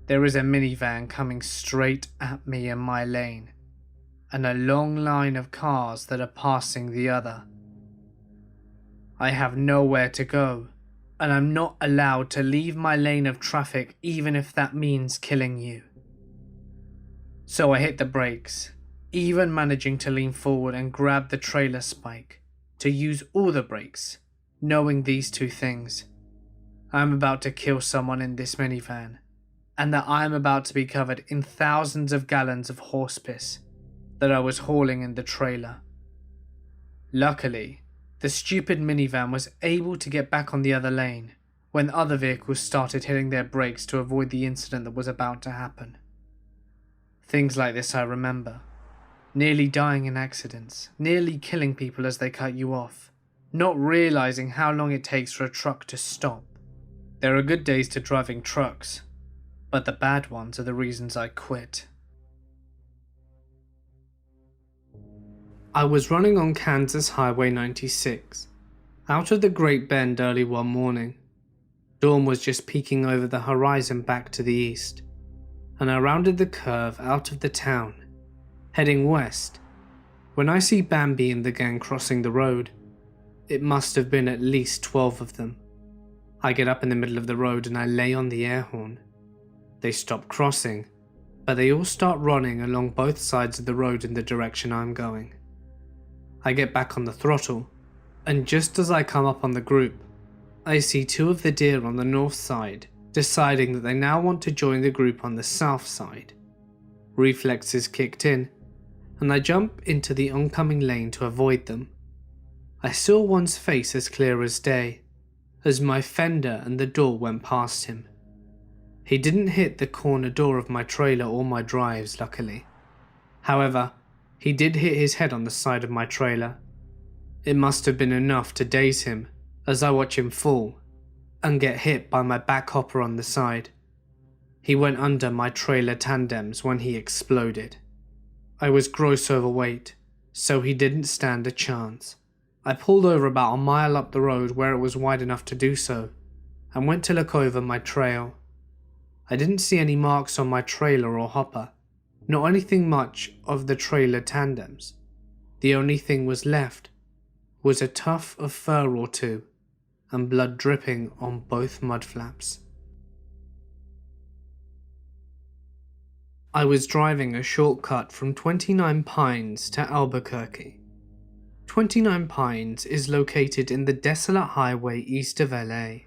there is a minivan coming straight at me in my lane, and a long line of cars that are passing the other. I have nowhere to go, and I'm not allowed to leave my lane of traffic even if that means killing you. So I hit the brakes, even managing to lean forward and grab the trailer spike to use all the brakes, knowing these two things. I'm about to kill someone in this minivan, and that I am about to be covered in thousands of gallons of horse piss that I was hauling in the trailer. Luckily, the stupid minivan was able to get back on the other lane when other vehicles started hitting their brakes to avoid the incident that was about to happen. Things like this I remember. Nearly dying in accidents, nearly killing people as they cut you off, not realizing how long it takes for a truck to stop. There are good days to driving trucks, but the bad ones are the reasons I quit. I was running on Kansas Highway 96, out of the Great Bend early one morning. Dawn was just peeking over the horizon back to the east, and I rounded the curve out of the town, heading west, when I see Bambi and the gang crossing the road. It must have been at least 12 of them. I get up in the middle of the road and I lay on the air horn. They stop crossing, but they all start running along both sides of the road in the direction I'm going. I get back on the throttle, and just as I come up on the group, I see two of the deer on the north side deciding that they now want to join the group on the south side. Reflexes kicked in, and I jump into the oncoming lane to avoid them. I saw one's face as clear as day, as my fender and the door went past him. He didn't hit the corner door of my trailer or my drives, luckily. However, he did hit his head on the side of my trailer. It must have been enough to daze him as I watch him fall and get hit by my back hopper on the side. He went under my trailer tandems when he exploded. I was gross overweight, so he didn't stand a chance. I pulled over about a mile up the road where it was wide enough to do so, and went to look over my trail. I didn't see any marks on my trailer or hopper, nor anything much of the trailer tandems. The only thing was left was a tuft of fur or two, and blood dripping on both mud flaps. I was driving a shortcut from 29 Pines to Albuquerque. 29 Pines is located in the desolate highway east of LA.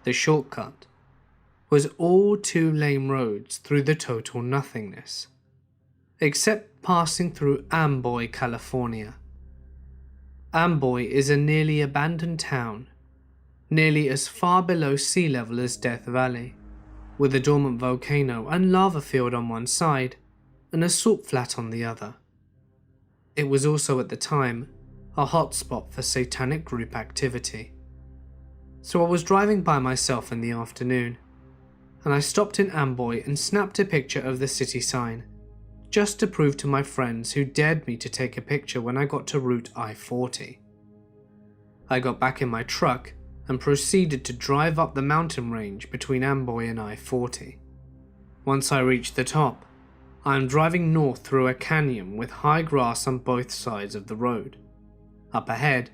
The shortcut was all 2-lane roads through the total nothingness, except passing through Amboy, California. Amboy is a nearly abandoned town, nearly as far below sea level as Death Valley, with a dormant volcano and lava field on one side and a salt flat on the other. It was also at the time a hotspot for satanic group activity. So I was driving by myself in the afternoon, and I stopped in Amboy and snapped a picture of the city sign, just to prove to my friends who dared me to take a picture when I got to Route I-40. I got back in my truck and proceeded to drive up the mountain range between Amboy and I-40. Once I reached the top, I am driving north through a canyon with high grass on both sides of the road. Up ahead,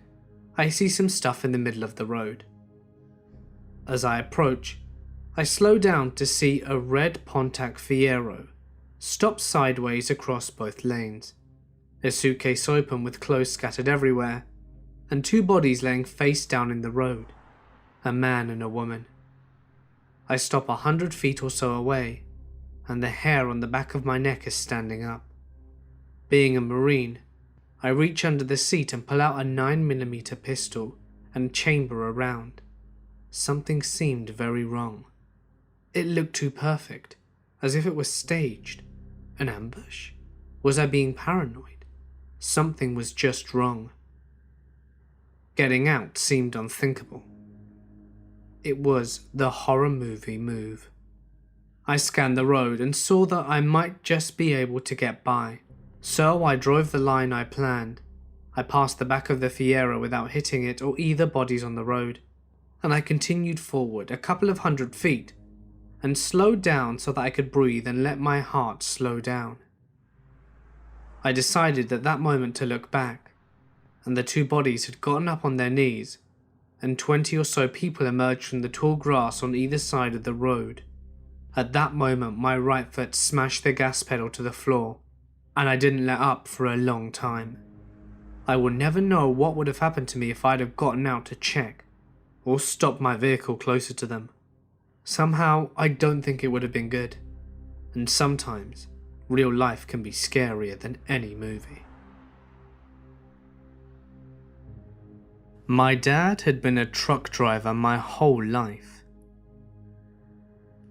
I see some stuff in the middle of the road. As I approach, I slow down to see a red Pontiac Fiero stop sideways across both lanes, a suitcase open with clothes scattered everywhere, and 2 bodies laying face down in the road, a man and a woman. I stop 100 feet or so away, and the hair on the back of my neck is standing up. Being a Marine, I reach under the seat and pull out a 9mm pistol and chamber a round. Something seemed very wrong. It looked too perfect, as if it was staged. An ambush? Was I being paranoid? Something was just wrong. Getting out seemed unthinkable. It was the horror movie move. I scanned the road and saw that I might just be able to get by, so I drove the line I planned. I passed the back of the Fiero without hitting it or either bodies on the road, and I continued forward a couple of 100 feet and slowed down so that I could breathe and let my heart slow down. I decided at that moment to look back, and the 2 bodies had gotten up on their knees, and 20 or so people emerged from the tall grass on either side of the road. At that moment, my right foot smashed the gas pedal to the floor, and I didn't let up for a long time. I will never know what would have happened to me if I'd have gotten out to check, or stopped my vehicle closer to them. Somehow, I don't think it would have been good, and sometimes, real life can be scarier than any movie. My dad had been a truck driver my whole life.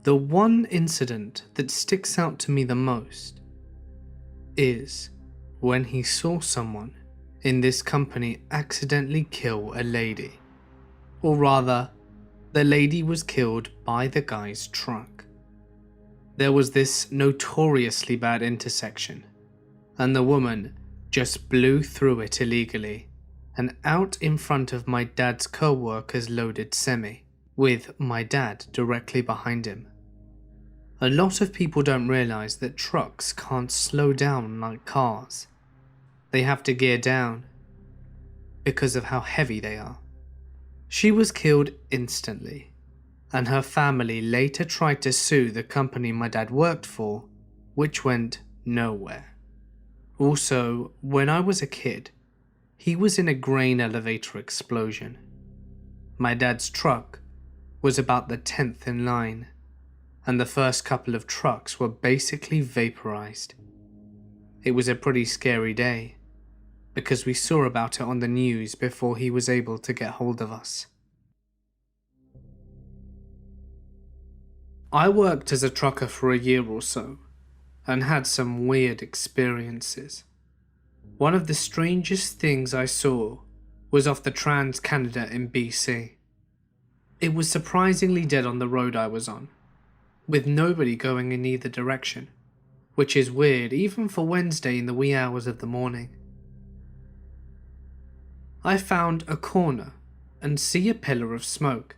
The one incident that sticks out to me the most is when he saw someone in this company accidentally kill a lady. Or rather, the lady was killed by the guy's truck. There was this notoriously bad intersection, and the woman just blew through it illegally and out in front of my dad's co-worker's loaded semi, with my dad directly behind him. A lot of people don't realize that trucks can't slow down like cars. They have to gear down because of how heavy they are. She was killed instantly, and her family later tried to sue the company my dad worked for, which went nowhere. Also, when I was a kid, he was in a grain elevator explosion. My dad's truck was about the 10th in line, and the first couple of trucks were basically vaporized. It was a pretty scary day, because we saw about it on the news before he was able to get hold of us. I worked as a trucker for a year or so, and had some weird experiences. One of the strangest things I saw was off the Trans-Canada in BC. It was surprisingly dead on the road I was on, with nobody going in either direction, which is weird even for Wednesday in the wee hours of the morning. I found a corner and see a pillar of smoke.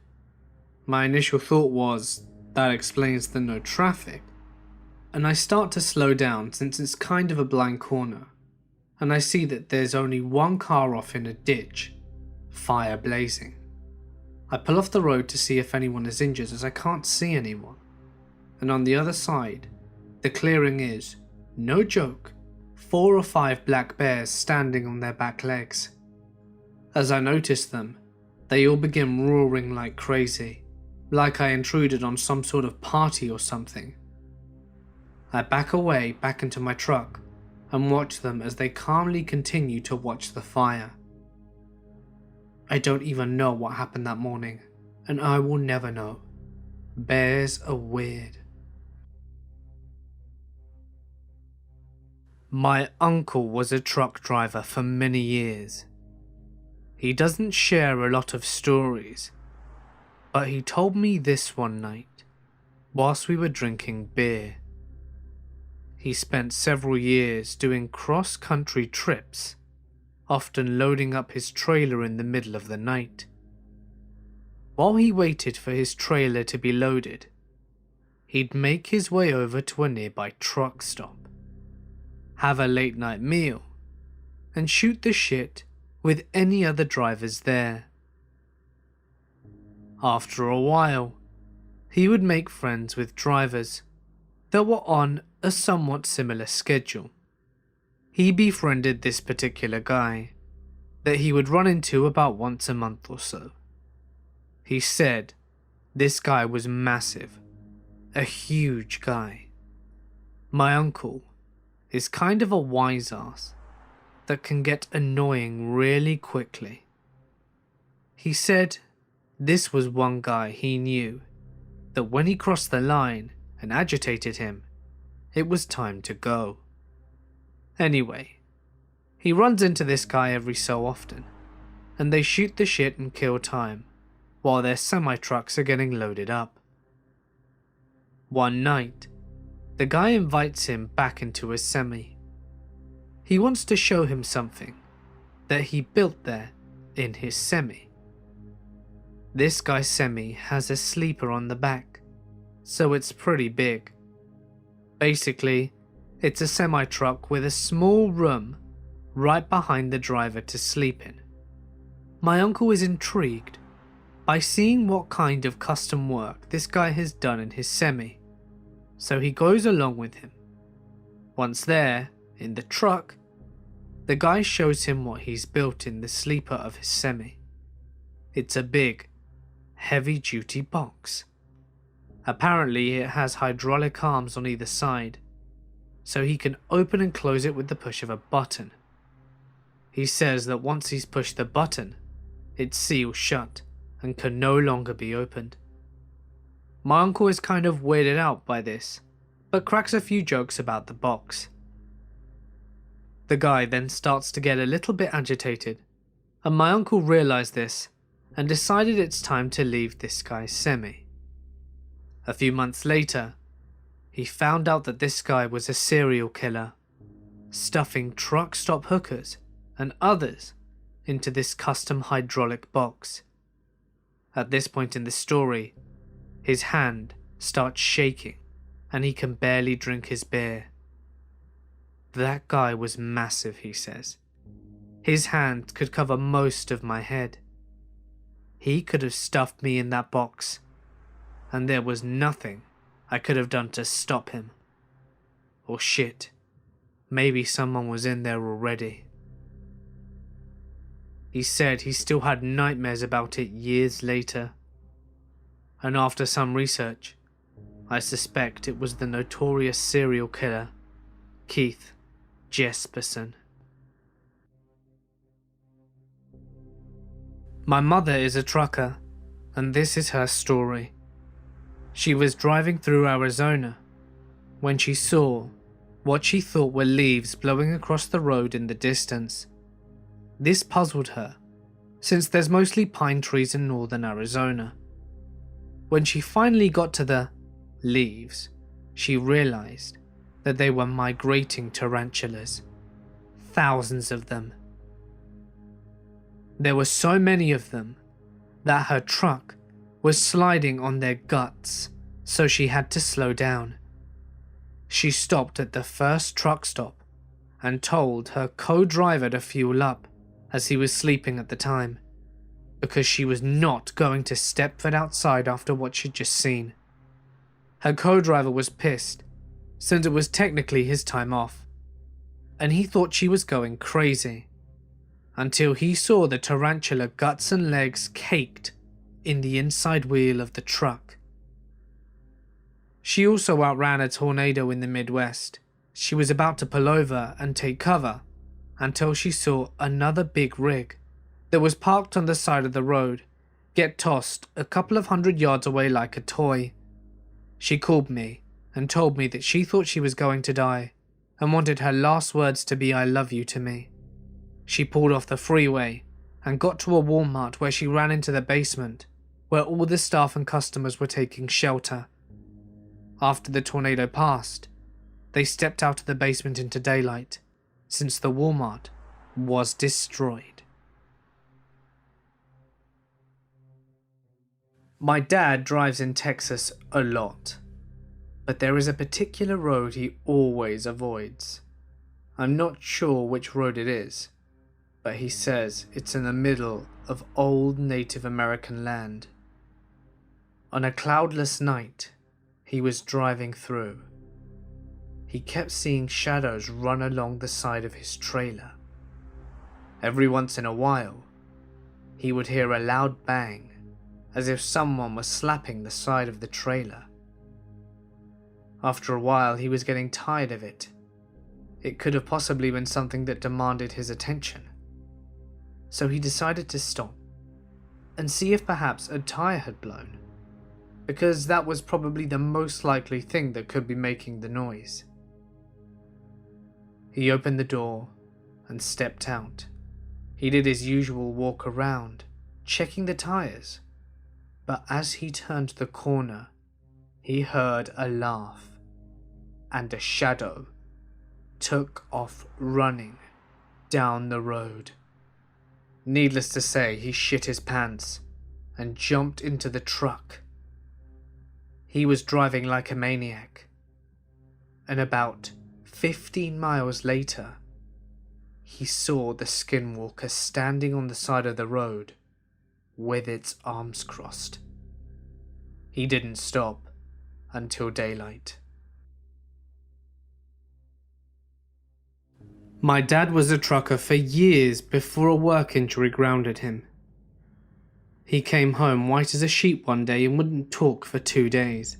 My initial thought was, that explains the no traffic, and I start to slow down since it's kind of a blind corner, and I see that there's only one car off in a ditch, fire blazing. I pull off the road to see if anyone is injured as I can't see anyone, and on the other side, the clearing is, no joke, 4 or 5 black bears standing on their back legs. As I notice them, they all begin roaring like crazy, like I intruded on some sort of party or something. I back away back into my truck and watch them as they calmly continue to watch the fire. I don't even know what happened that morning, and I will never know. Bears are weird. My uncle was a truck driver for many years. He doesn't share a lot of stories, but he told me this one night, whilst we were drinking beer. He spent several years doing cross-country trips, often loading up his trailer in the middle of the night. While he waited for his trailer to be loaded, he'd make his way over to a nearby truck stop, have a late night meal, and shoot the shit with any other drivers there. After a while, he would make friends with drivers that were on a somewhat similar schedule. He befriended this particular guy that he would run into about once a month or so. He said this guy was massive, a huge guy. My uncle is kind of a wise ass that can get annoying really quickly. He said this was one guy he knew that when he crossed the line and agitated him, it was time to go. Anyway, he runs into this guy every so often, and they shoot the shit and kill time while their semi-trucks are getting loaded up. One night, the guy invites him back into his semi. He wants to show him something that he built there in his semi. This guy's semi has a sleeper on the back, so it's pretty big. Basically, it's a semi-truck with a small room right behind the driver to sleep in. My uncle is intrigued by seeing what kind of custom work this guy has done in his semi, so he goes along with him. Once there, in the truck, the guy shows him what he's built in the sleeper of his semi. It's a big, heavy-duty box. Apparently it has hydraulic arms on either side, so he can open and close it with the push of a button. He says that once he's pushed the button, it seals shut and can no longer be opened. My uncle is kind of weirded out by this, but cracks a few jokes about the box. The guy then starts to get a little bit agitated, and my uncle realized this and decided it's time to leave this guy's semi. A few months later, he found out that this guy was a serial killer, stuffing truck stop hookers and others into this custom hydraulic box. At this point in the story, his hand starts shaking and he can barely drink his beer. That guy was massive, he says. His hand could cover most of my head. He could have stuffed me in that box, and there was nothing I could have done to stop him. Or shit, maybe someone was in there already. He said he still had nightmares about it years later, and after some research, I suspect it was the notorious serial killer, Keith Jesperson. My mother is a trucker, and this is her story. She was driving through Arizona when she saw what she thought were leaves blowing across the road in the distance. This puzzled her, since there's mostly pine trees in northern Arizona. When she finally got to the leaves, she realized that they were migrating tarantulas. Thousands of them. There were so many of them that her truck was sliding on their guts, so she had to slow down. She stopped at the first truck stop and told her co-driver to fuel up, as he was sleeping at the time, because she was not going to step foot outside after what she'd just seen. Her co-driver was pissed, since it was technically his time off, and he thought she was going crazy, until he saw the tarantula guts and legs caked in the inside wheel of the truck. She also outran a tornado in the Midwest. She was about to pull over and take cover until she saw another big rig that was parked on the side of the road get tossed a couple of 100 yards away like a toy. She called me and told me that she thought she was going to die and wanted her last words to be "I love you" to me. She pulled off the freeway and got to a Walmart where she ran into the basement where all the staff and customers were taking shelter. After the tornado passed, they stepped out of the basement into daylight, since the Walmart was destroyed. My dad drives in Texas a lot, but there is a particular road he always avoids. I'm not sure which road it is, but he says it's in the middle of old Native American land. On a cloudless night, he was driving through. He kept seeing shadows run along the side of his trailer. Every once in a while, he would hear a loud bang, as if someone was slapping the side of the trailer. After a while, he was getting tired of it. It could have possibly been something that demanded his attention. So he decided to stop and see if perhaps a tire had blown, because that was probably the most likely thing that could be making the noise. He opened the door and stepped out. He did his usual walk around, checking the tires, but as he turned the corner, he heard a laugh, and a shadow took off running down the road. Needless to say, he shit his pants and jumped into the truck. He was driving like a maniac, and about 15 miles later, he saw the skinwalker standing on the side of the road with its arms crossed. He didn't stop until daylight. My dad was a trucker for years before a work injury grounded him. He came home white as a sheet one day and wouldn't talk for 2 days.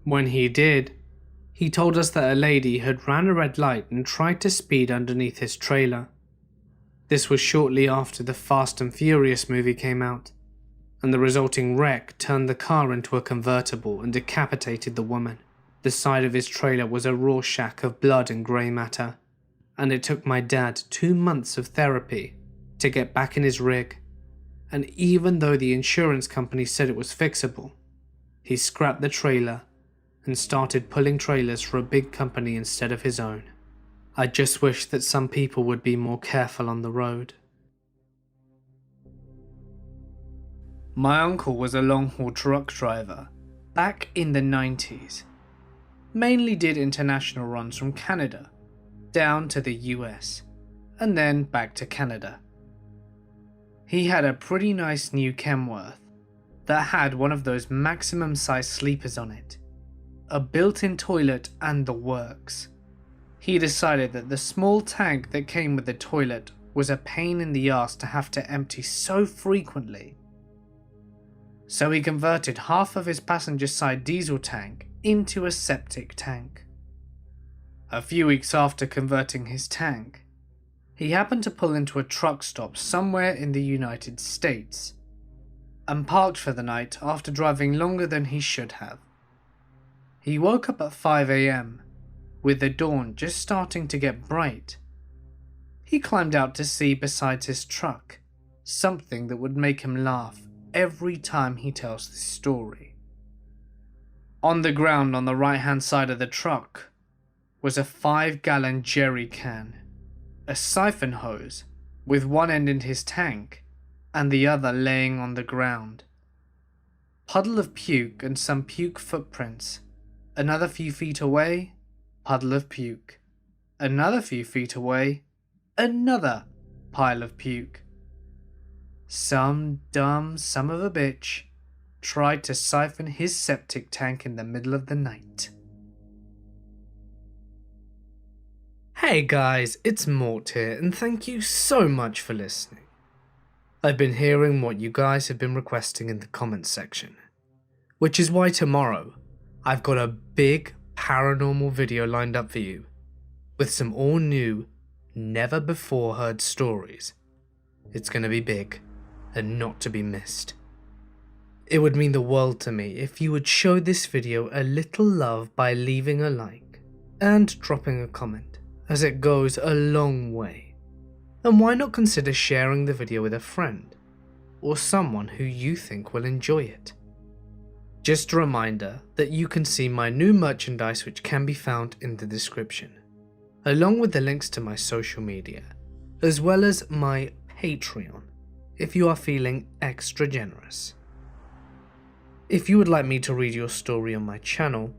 When he did, he told us that a lady had ran a red light and tried to speed underneath his trailer. This was shortly after the Fast and Furious movie came out, and the resulting wreck turned the car into a convertible and decapitated the woman. The side of his trailer was a Rorschach of blood and grey matter, and it took my dad 2 months of therapy to get back in his rig. And even though the insurance company said it was fixable, he scrapped the trailer and started pulling trailers for a big company instead of his own. I just wish that some people would be more careful on the road. My uncle was a long-haul truck driver back in the 90s. Mainly did international runs from Canada down to the US and then back to Canada. He had a pretty nice new Kenworth that had one of those maximum size sleepers on it, a built-in toilet and the works. He decided that the small tank that came with the toilet was a pain in the ass to have to empty so frequently. So he converted half of his passenger side diesel tank into a septic tank. A few weeks after converting his tank, he happened to pull into a truck stop somewhere in the United States and parked for the night after driving longer than he should have. He woke up at 5 a.m. with the dawn just starting to get bright. He climbed out to see beside his truck something that would make him laugh every time he tells this story. On the ground on the right-hand side of the truck was a 5-gallon jerry can, a siphon hose with one end in his tank and the other laying on the ground. Puddle of puke and some puke footprints. Another few feet away, puddle of puke. Another few feet away, another pile of puke. Some dumb son of a bitch tried to siphon his septic tank in the middle of the night. Hey guys, it's Mort here, and thank you so much for listening. I've been hearing what you guys have been requesting in the comments section, which is why tomorrow I've got a big paranormal video lined up for you, with some all new, never before heard stories. It's gonna be big, and not to be missed. It would mean the world to me if you would show this video a little love by leaving a like, and dropping a comment, as it goes a long way. And why not consider sharing the video with a friend, or someone who you think will enjoy it. Just a reminder that you can see my new merchandise, which can be found in the description, along with the links to my social media, as well as my Patreon, if you are feeling extra generous. If you would like me to read your story on my channel,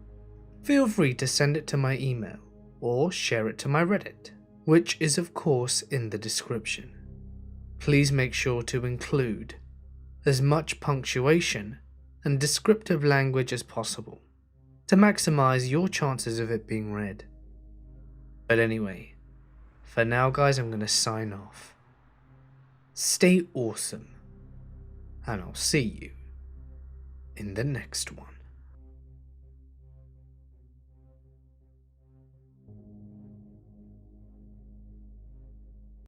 feel free to send it to my email or share it to my Reddit, which is of course in the description. Please make sure to include as much punctuation and descriptive language as possible to maximize your chances of it being read. But anyway, for now guys, I'm going to sign off. Stay awesome, and I'll see you in the next one.